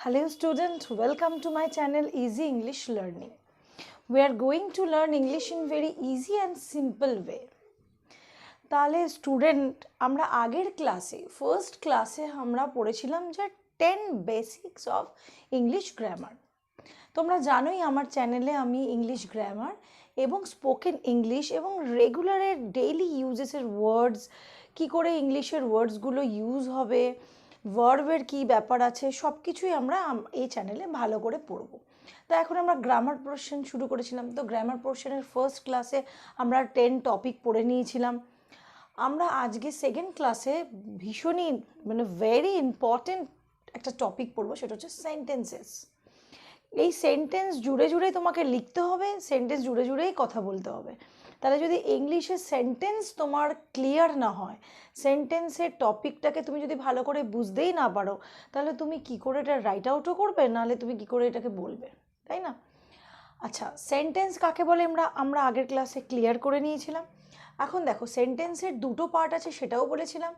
Hello student, welcome to my channel Easy English Learning. We are going to learn English in very easy and simple way. তাহলে student আমরা আগের ক্লাসে first ক্লাসে আমরা পড়েছিলাম যে 10 বেসিক্স অফ ইংলিশ গ্রামার। তোমরা জানোই আমার চ্যানেলে আমি ইংলিশ গ্রামার এবং স্পোকেন ইংলিশ এবং রেগুলারের ডেইলি ইউজেসের ওয়ার্ডস কী করে ইংলিশের ওয়ার্ডসগুলো ইউজ হবে, ভার্বের কী ব্যাপার আছে, সব কিছুই আমরা এই চ্যানেলে ভালো করে পড়ব। তো এখন আমরা গ্রামার পোর্শন শুরু করেছিলাম। তো গ্রামার পোর্শনের ফার্স্ট ক্লাসে আমরা 10 টপিক পড়ে নিয়েছিলাম। আমরা আজকে সেকেন্ড ক্লাসে ভীষণই ভেরি ইম্পর্টেন্ট একটা টপিক পড়বো, সেটা হচ্ছে সেন্টেন্সেস। এই সেন্টেন্স জুড়ে জুড়েই তোমাকে লিখতে হবে, সেন্টেন্স জুড়ে জুড়েই কথা বলতে হবে। তাহলে যদি ইংলিশে সেন্টেন্স তোমার ক্লিয়ার না হয়, সেন্টেন্সের টপিকটাকে তুমি যদি ভালো করে বুঝতেই না পারো, তাহলে তুমি কি করে এটা রাইট আউটও করবে, নাহলে তুমি কি করে এটাকে বলবে, তাই না? আচ্ছা, সেন্টেন্স কাকে বলে আমরা আগের ক্লাসে ক্লিয়ার করে নিয়েছিলাম। এখন দেখো, সেন্টেন্সের দুটো পার্ট আছে সেটাও বলেছিলাম,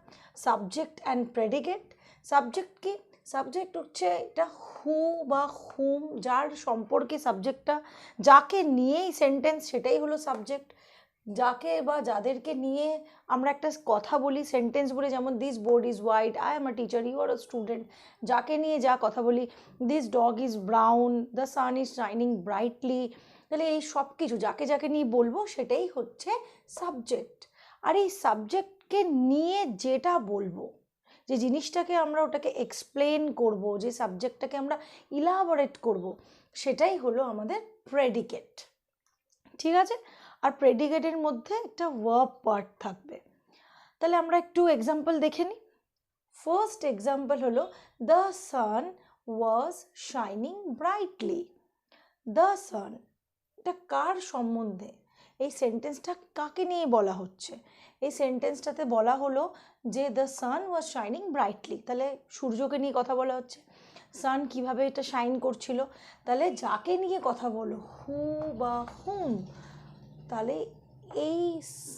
সাবজেক্ট অ্যান্ড প্রেডিকেট। সাবজেক্ট কি? সাবজেক্ট হচ্ছে এটা হু বা হুম, যার সম্পর্কে সাবজেক্টটা, যাকে নিয়েই সেন্টেন্স, সেটাই হলো সাবজেক্ট। যাকে বা যাদেরকে নিয়ে আমরা একটা কথা বলি সেন্টেন্স বলে, যেমন this board is white, I am a teacher, you are a student. যাকে নিয়ে যা কথা বলি, this dog is brown, the sun is shining brightly. তাহলে এই সব কিছু যাকে যাকে নিয়ে বলবো সেটাই হচ্ছে সাবজেক্ট। আর এই সাবজেক্টকে নিয়ে যেটা বলবো, যে জিনিসটাকে আমরা ওটাকে এক্সপ্লেন করব, যে সাবজেক্টটাকে আমরা ইলাবোরেট করব, সেটাই হলো আমাদের প্রেডিকেট। ঠিক আছে? আর প্রেডিকেটের মধ্যে একটা ভার্ব পার্ট থাকবে। তাহলে আমরা একটু এক্সাম্পল দেখে নিই। ফার্স্ট এক্সাম্পল হলো the sun was shining brightly. The sun, এটা কার সম্বন্ধে? এই সেন্টেন্সটা কাকে নিয়ে বলা হচ্ছে? এই সেন্টেন্সটাতে বলা হলো যে the sun was shining brightly, তাহলে সূর্যকে নিয়ে কথা বলা হচ্ছে। সান কিভাবে এটা শাইন করছিল, তাহলে যাকে নিয়ে কথা বলো, হু বা হুম, তাহলে এই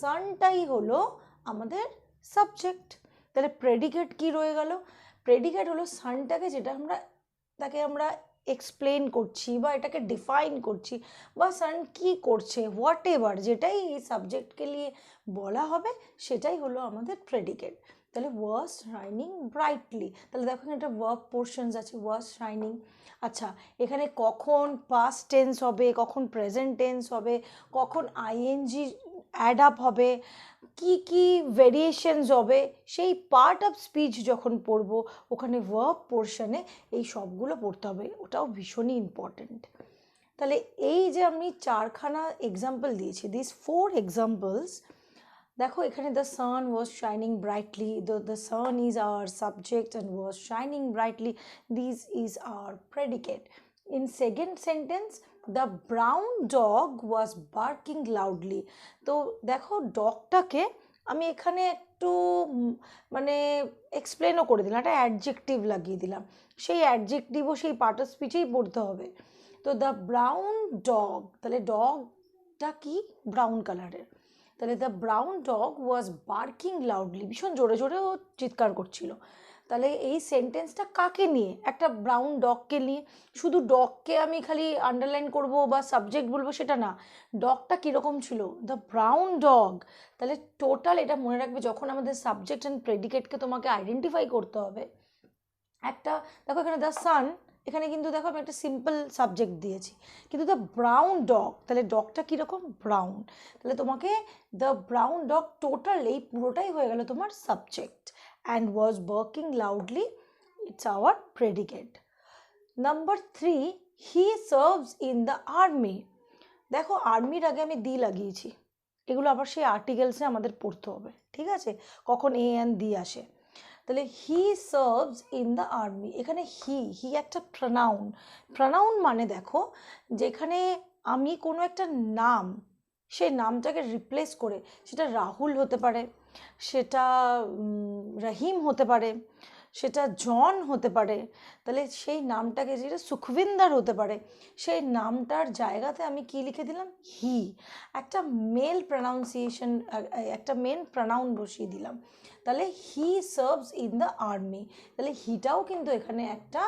সানটাই হলো আমাদের সাবজেক্ট। তাহলে প্রেডিকেট কি রয়ে গেল? প্রেডিকেট হলো সানটাকে, যেটা তাকে আমরা এক্সপ্লেন করছি বা এটাকে ডিফাইন করছি, বা সান কি করছে, হোয়াট এভার, যেটাই এই সাবজেক্টকে নিয়ে বলা হবে সেটাই হলো আমাদের প্রেডিকেট। তাহলে ওয়াজ শাইনিং ব্রাইটলি, তাহলে দেখো একটা ভার্ব পোর্শনস আছে, ওয়াজ শাইনিং। আচ্ছা, এখানে কখন পাস্ট টেন্স হবে, কখন প্রেজেন্ট টেন্স হবে, কখন আইএনজি অ্যাড আপ হবে, কি কি ভেরিয়েশনস হবে, সেই পার্ট অফ স্পিচ যখন পড়বো ওখানে ভার্ব পোর্শনে এই সবগুলো পড়তে হবে, ওটাও ভীষণই ইম্পর্ট্যান্ট। তাহলে এই যে আমি চারখানা এক্সাম্পল দিয়েছি, দিস 4 এক্সাম্পলস, দেখো এখানে the sun was shining brightly, the sun is our subject and was shining brightly, this is our predicate. In second sentence, the brown dog was barking loudly. তো দেখো, ডগটাকে আমি এখানে একটু এক্সপ্লেনও করে দিলাম, একটা অ্যাডজেক্টিভ লাগিয়ে দিলাম, সেই অ্যাডজেক্টিভও সেই পার্ট অফ স্পিচেই পড়তে হবে। তো দ্য ব্রাউন ডগ, তাহলে ডগটা কি? ব্রাউন কালারের। তাহলে the brown dog was barking loudly, ভীষণ জোরে জোরে ও চিৎকার করছিল। তাহলে এই সেন্টেন্সটা কাকে নিয়ে? একটা ব্রাউন ডগকে নিয়ে। শুধু ডগকে আমি খালি আন্ডারলাইন করব বা সাবজেক্ট বলবো সেটা না, ডগটা কীরকম ছিল? The brown dog. তাহলে টোটাল এটা মনে রাখবে, যখন আমাদের সাবজেক্ট অ্যান্ড প্রেডিকেটকে তোমাকে আইডেন্টিফাই করতে হবে, একটা দেখো এখানে দ্য সান, এখানে কিন্তু দেখো আমি একটা সিম্পল সাবজেক্ট দিয়েছি, কিন্তু দ্য ব্রাউন ডগ, তাহলে ডগটা কীরকম? ব্রাউন। তাহলে তোমাকে দ্য ব্রাউন ডগ, টোটাল এই পুরোটাই হয়ে গেল তোমার subject. And was barking loudly, it's hour predicate. Number 3, he serves in the army. দেখো, আর্মির আগে আমি দি লাগিয়েছি, এগুলো আবার সেই আর্টিকেলসে আমাদের পড়তে হবে, ঠিক আছে, কখন এ অ্যান্ড দি আসে। তাহলে হি সার্ভস ইন দ্য আর্মি, এখানে হি একটা প্রনাউন। প্রনাউন মানে দেখো, যেখানে আমি কোনো একটা নাম, সেই নামটাকে রিপ্লেস করে, সেটা রাহুল হতে পারে, সেটা রহিম হতে পারে, সেটা জন হতে পারে, তাহলে সেই নামটাকে, যেটা সুখবিন্দার হতে পারে, সেই নামটার জায়গাতে আমি কি লিখে দিলাম? হি। একটা মেল প্রনাউন্সিয়েশন, একটা মেন প্রনাউন বসিয়ে দিলাম। তাহলে হি সার্ভস ইন দ্য আর্মি, তাহলে হিটাও কিন্তু এখানে একটা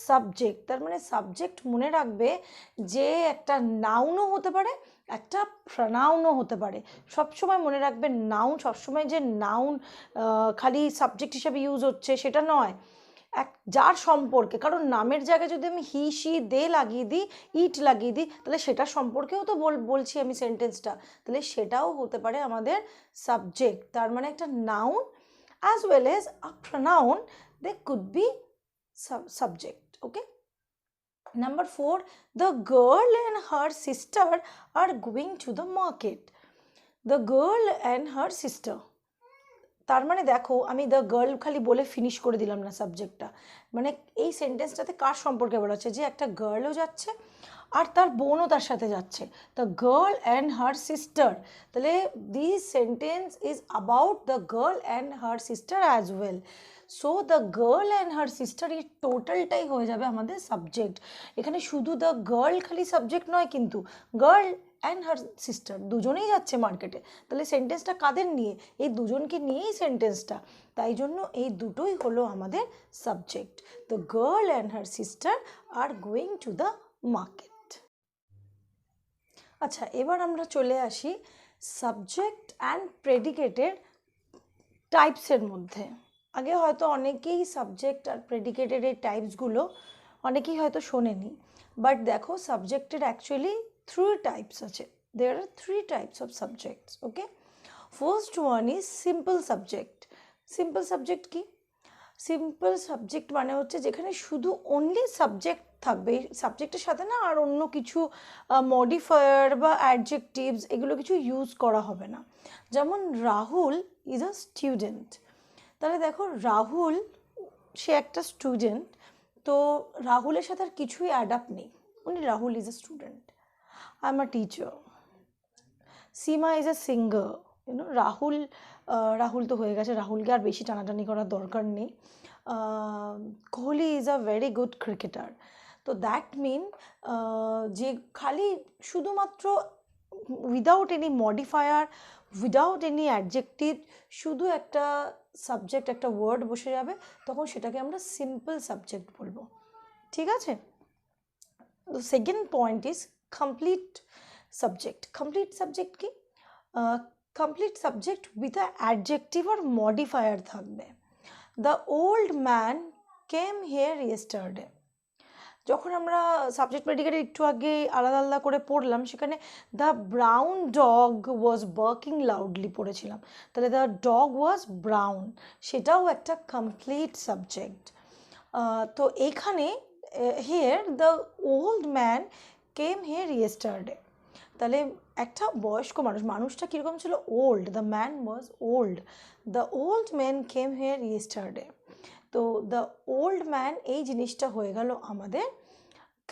সাবজেক্ট। তার মানে সাবজেক্ট মনে রাখবে যে একটা নাউনও হতে পারে, একটা প্রনাউনও হতে পারে। সবসময় মনে রাখবে নাউন সবসময় যে নাউন খালি সাবজেক্ট হিসাবে ইউজ হচ্ছে সেটা নয়, যার সম্পর্কে, কারণ নামের জায়গায় যদি আমি হি শি দে লাগিয়ে দিই, ইট লাগিয়ে দিই, তাহলে সেটা সম্পর্কেও তো বলছি আমি সেন্টেন্সটা, তাহলে সেটাও হতে পারে আমাদের সাবজেক্ট। তার মানে একটা noun as well as a pronoun, they could be subject. Okay. Number 4, the girl and her sister are going to the market. The girl and her sister, তার মানে দেখো আমি দ্য গার্ল খালি বলে ফিনিশ করে দিলাম না সাবজেক্টটা, মানে এই সেন্টেন্সটাতে কার সম্পর্কে বলা হচ্ছে, যে একটা গার্লও যাচ্ছে আর তার বোনও তার সাথে যাচ্ছে, the girl and her sister, তাহলে this sentence is about the girl and her sister as well. So the girl and her sister এই টোটালটাই হয়ে যাবে আমাদের সাবজেক্ট। এখানে শুধু দ্য গার্ল খালি সাবজেক্ট নয়, কিন্তু গার্ল অ্যান্ড হার সিস্টার দুজনেই যাচ্ছে মার্কেটে, তাহলে সেন্টেন্সটা কাদের নিয়ে, এই দুজনকে নিয়েই সেন্টেন্সটা, তাই জন্য এই দুটোই হলো আমাদের subject. The girl and her sister are going to the market. আচ্ছা, এবার আমরা চলে আসি সাবজেক্ট অ্যান্ড প্রেডিকেটের টাইপসের মধ্যে। আগে হয়তো অনেকেই সাবজেক্ট আর প্রেডিকেটের এই টাইপসগুলো অনেকেই হয়তো শোনেনি, বাট দেখো সাবজেক্টের অ্যাকচুয়ালি 3 টাইপস আছে। দেয়ার আর 3 types of subjects. Okay, first one is simple subject. Simple subject কি? সিম্পল সাবজেক্ট মানে হচ্ছে যেখানে শুধু অনলি সাবজেক্ট থাকবে, সাবজেক্টের সাথে না আর অন্য কিছু মডিফায়ার বা অ্যাডজেক্টিভস এগুলো কিছু ইউজ করা হবে না। যেমন রাহুল ইজ আ স্টুডেন্ট, তাহলে দেখো রাহুল সে একটা স্টুডেন্ট, তো রাহুলের সাথে আর কিছুই অ্যাড আপ নেই, উনি Rahul is a student. I am a teacher, Seema is a singer, Rahul Rahul তো হয়ে গেছে, রাহুলকে আর বেশি টানাটানি করার দরকার নেই। Kohli is a very good cricketer, তো দ্যাট মিন যে খালি শুধুমাত্র without any modifier, without any adjective, শুধু একটা সাবজেক্ট একটা ওয়ার্ড বসে যাবে, তখন সেটাকে আমরা সিম্পল সাবজেক্ট বলবো। ঠিক আছে? The second point is complete subject. Complete subject কি? Complete subject with a adjective or modifier থাকবে। The old man came here yesterday. যখন আমরা সাবজেক্ট প্রেডিকেট একটু আগে আলাদা আলাদা করে পড়লাম, সেখানে the brown dog was barking loudly পড়েছিলাম, তাহলে দ্য ডগ ওয়াজ ব্রাউন, সেটাও একটা কমপ্লিট সাবজেক্ট। তো এখানে here the old man came here yesterday, তাহলে একটা বয়স্ক মানুষটা কীরকম ছিল? Old, the man was old, the old man came here yesterday, তো দ্য ওল্ড ম্যান এই জিনিসটা হয়ে গেল আমাদের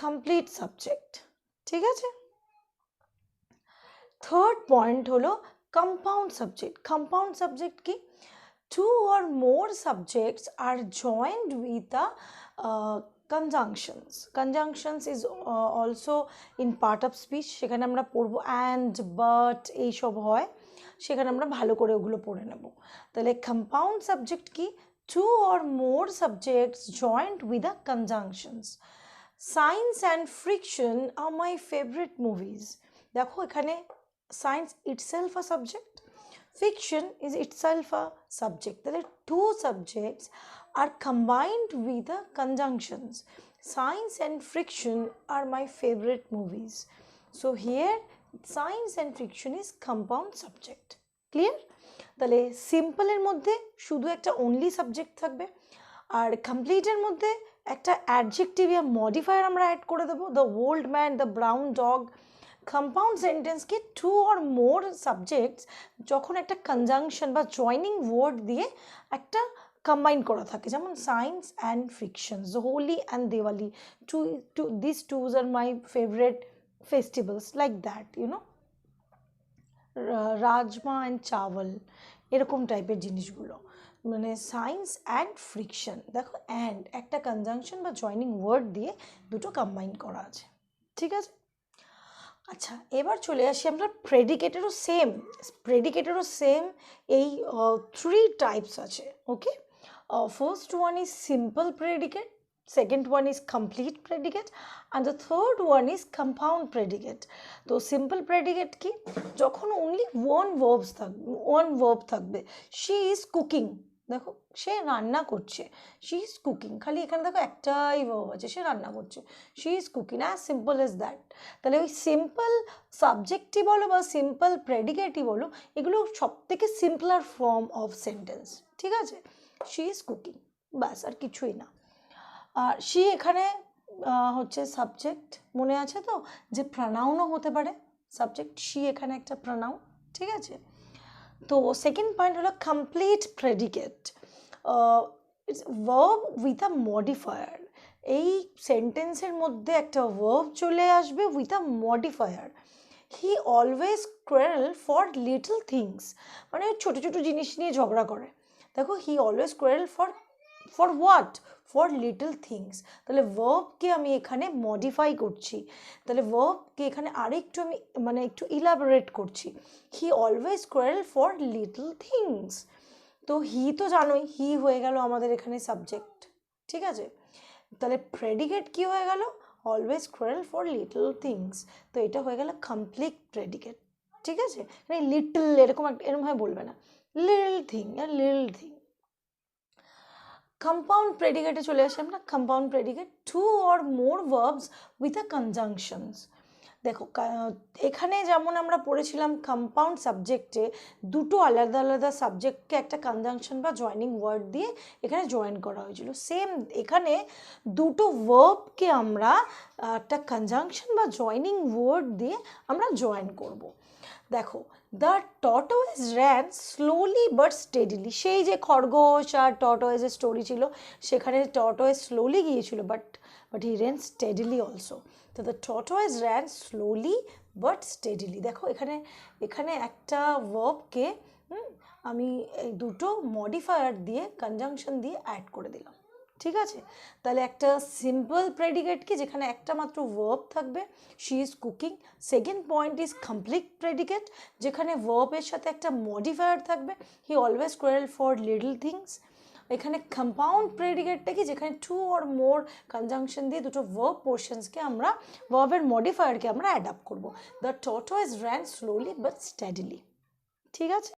কমপ্লিট সাবজেক্ট। ঠিক আছে? থার্ড পয়েন্ট হলো কম্পাউন্ড সাবজেক্ট। কম্পাউন্ড সাবজেক্ট কি? 2 or more subjects are joined with the conjunctions. Conjunctions is also in part of speech, সেখানে আমরা পড়বো and but এইসব হয়, সেখানে আমরা ভালো করে ওগুলো পড়ে নেব। তাহলে কম্পাউন্ড সাবজেক্ট কি? 2 or more subjects joined with the conjunctions. Science and Friction are my favorite movies. দেখো এখানে science itself a subject, fiction is itself a subject, তাহলে 2 subjects are combined with the conjunctions. Science and Friction are my favorite movies. So here science and fiction is compound subject. Clear? তাহলে সিম্পলের মধ্যে শুধু একটা only subject থাকবে, আর কমপ্লিটের মধ্যে একটা adjective বা মডিফায়ার আমরা অ্যাড করে দেবো, the old man, the brown dog. Compound সেন্টেন্সকে 2 or more সাবজেক্টস যখন একটা কনজাংশন বা জয়নিং ওয়ার্ড দিয়ে একটা কম্বাইন করা থাকে, যেমন science and fictions, Holi and Diwali, this twos are my favourite festivals, like that, rajma and chawal, এরকম টাইপের জিনিসগুলো, মানে সায়েন্স অ্যান্ড ফ্রিকশন। দেখো অ্যান্ড একটা কনজাংশন বা জয়নিং ওয়ার্ড দিয়ে দুটো কম্বাইন করা আছে। ঠিক আছে? আচ্ছা, এবার চলে আসি আমরা প্রেডিকেটেরও সেম এই থ্রি টাইপস আছে। Okay, first one is simple predicate, second one is complete predicate, and the third one is compound predicate. তো সিম্পল প্রেডিকেট কি? যখন অনলি ওয়ান ভার্ব থাকবে, শি ইজ কুকিং, দেখো সে রান্না করছে, শি ইজ কুকিং, খালি এখানে দেখো একটাই ভার্ব আছে, সে রান্না করছে, she is cooking, as simple as that. তাহলে ওই সিম্পল সাবজেক্টই বলো বা সিম্পল প্রেডিকেটই বলো, এগুলো সব থেকে সিম্পলার ফর্ম অফ সেন্টেন্স। ঠিক আছে, শি ইজ কুকিং, ব্যাস, আর কিছুই না। আর শি এখানে হচ্ছে সাবজেক্ট, মনে আছে তো যে প্রনাউনও হতে পারে সাবজেক্ট, শি এখানে একটা প্রনাউন। ঠিক আছে, তো সেকেন্ড পয়েন্ট হলো complete predicate, it's verb with a modifier. এই সেন্টেন্সের মধ্যে একটা ভার্ব চলে আসবে with a modifier. He always quarrel for little things, মানে ছোটো ছোটো জিনিস নিয়ে ঝগড়া করে। দেখো, he always quarrel for what? For little things. তাহলে ভার্বকে আমি এখানে মডিফাই করছি, তাহলে ভার্বকে এখানে আরেকটু আমি মানে একটু ইলাবোরেট করছি। He always quarrel for little things. তো হি তো জানোই, হি হয়ে গেল আমাদের এখানে সাবজেক্ট। ঠিক আছে, তাহলে প্রেডিকেট কি হয়ে গেল? Always quarrel for little things. তো এটা হয়ে গেল কমপ্লিট প্রেডিকেট। ঠিক আছে, মানে লিটল এরকমভাবে বলবে না, little thing, little thing. Compound প্রেডিকেটে চলে আসি আমরা। Compound predicate, two or more verbs with a conjunctions. দেখো, এখানে যেমন আমরা পড়েছিলাম কম্পাউন্ড সাবজেক্টে দুটো আলাদা আলাদা সাবজেক্টকে একটা কনজাংশন বা জয়েনিং ওয়ার্ড দিয়ে এখানে জয়েন করা হয়েছিল। সেম এখানে দুটো ভার্বকে আমরা একটা কনজাংশন বা জয়েনিং ওয়ার্ড দিয়ে আমরা জয়েন করব। দেখো, the tortoise ran slowly but steadily. সেই যে খরগোশ আর টর্টয়েজের স্টোরি ছিল, সেখানে টর্টয়েজ স্লোলি গিয়েছিল, but he ran steadily also. তো the tortoise ran slowly but steadily. দেখো, এখানে একটা ভার্বকে আমি এই দুটো মডিফায়ার দিয়ে কনজাংশন দিয়ে অ্যাড করে দিলাম। ঠিক আছে, তাহলে একটা সিম্পল প্রেডিকেট কি, যেখানে একটা মাত্র ভার্ব থাকবে, she is cooking. Second point is complete predicate, যেখানে ভার্বের সাথে একটা মডিফায়ার থাকবে, he always quarrel for little things. এখানে কম্পাউন্ড প্রেডিকেটটা কি, যেখানে টু অর মোর কনজাংশন দিয়ে দুটো ভার্ব পোর্শনসকে আমরা, ভার্বের মডিফায়ারকে আমরা অ্যাডাপ্ট করবো। The tortoise ran slowly but steadily. ঠিক আছে।